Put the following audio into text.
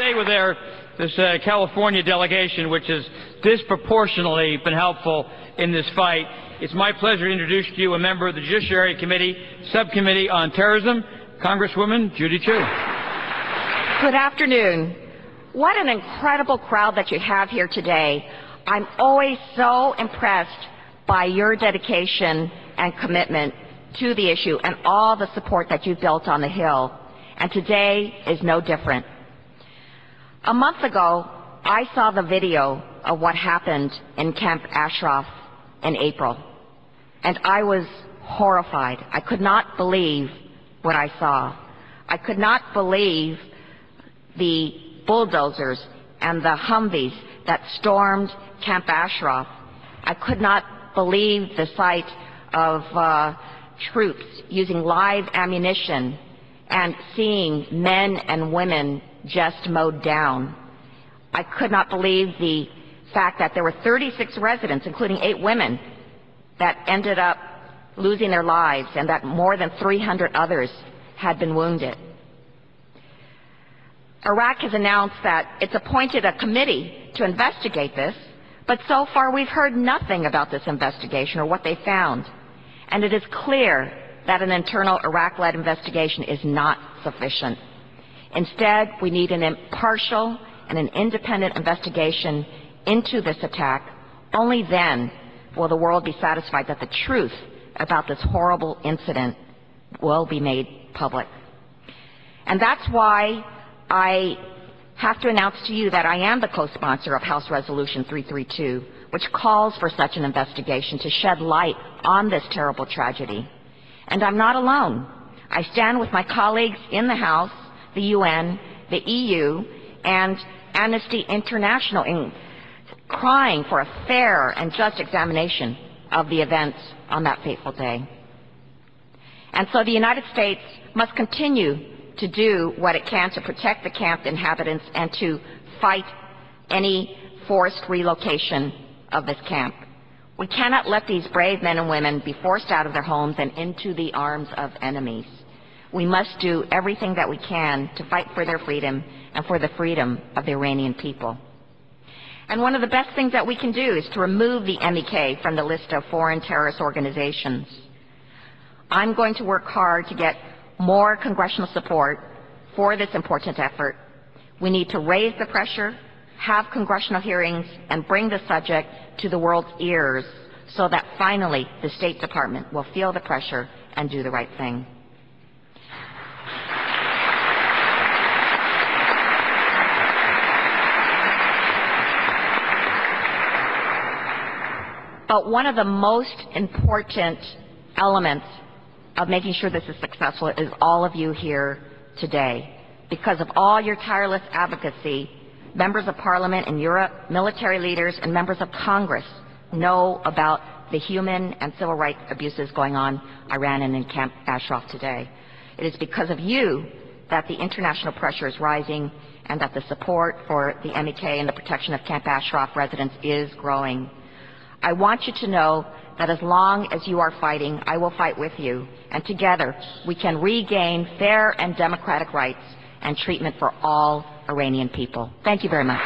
stay with this California delegation, which has disproportionately been helpful in this fight. It's my pleasure to introduce to you a member of the Judiciary Committee, Subcommittee on Terrorism, Congresswoman Judy Chu. Good afternoon. What an incredible crowd that you have here today. I'm always so impressed by your dedication and commitment to the issue and all the support that you've built on the Hill. And today is no different. A month ago, I saw the video of what happened in Camp Ashraf in April, and I was horrified. I could not believe what I saw. I could not believe the bulldozers and the Humvees that stormed Camp Ashraf. I could not believe the sight of troops using live ammunition and seeing men and women just mowed down. I could not believe the fact that there were 36 residents, including 8 women, that ended up losing their lives and that more than 300 others had been wounded. Iraq has announced that it's appointed a committee to investigate this, but so far we've heard nothing about this investigation or what they found. And it is clear that an internal Iraq-led investigation is not sufficient. Instead, we need an impartial and an independent investigation into this attack. Only then will the world be satisfied that the truth about this horrible incident will be made public. And that's why I have to announce to you that I am the co-sponsor of House Resolution 332, which calls for such an investigation to shed light on this terrible tragedy. And I'm not alone. I stand with my colleagues in the House, the UN, the EU, and Amnesty International in crying for a fair and just examination of the events on that fateful day. And so the United States must continue to do what it can to protect the camp inhabitants and to fight any forced relocation of this camp. We cannot let these brave men and women be forced out of their homes and into the arms of enemies. We must do everything that we can to fight for their freedom and for the freedom of the Iranian people. And one of the best things that we can do is to remove the MEK from the list of foreign terrorist organizations. I'm going to work hard to get more congressional support for this important effort. We need to raise the pressure, have congressional hearings, and bring the subject to the world's ears so that finally the State Department will feel the pressure and do the right thing. But one of the most important elements of making sure this is successful is all of you here today. Because of all your tireless advocacy, members of Parliament in Europe, military leaders, and members of Congress know about the human and civil rights abuses going on in Iran and in Camp Ashraf today. It is because of you that the international pressure is rising and that the support for the MEK and the protection of Camp Ashraf residents is growing. I want you to know that as long as you are fighting, I will fight with you, and together we can regain fair and democratic rights and treatment for all Iranian people. Thank you very much.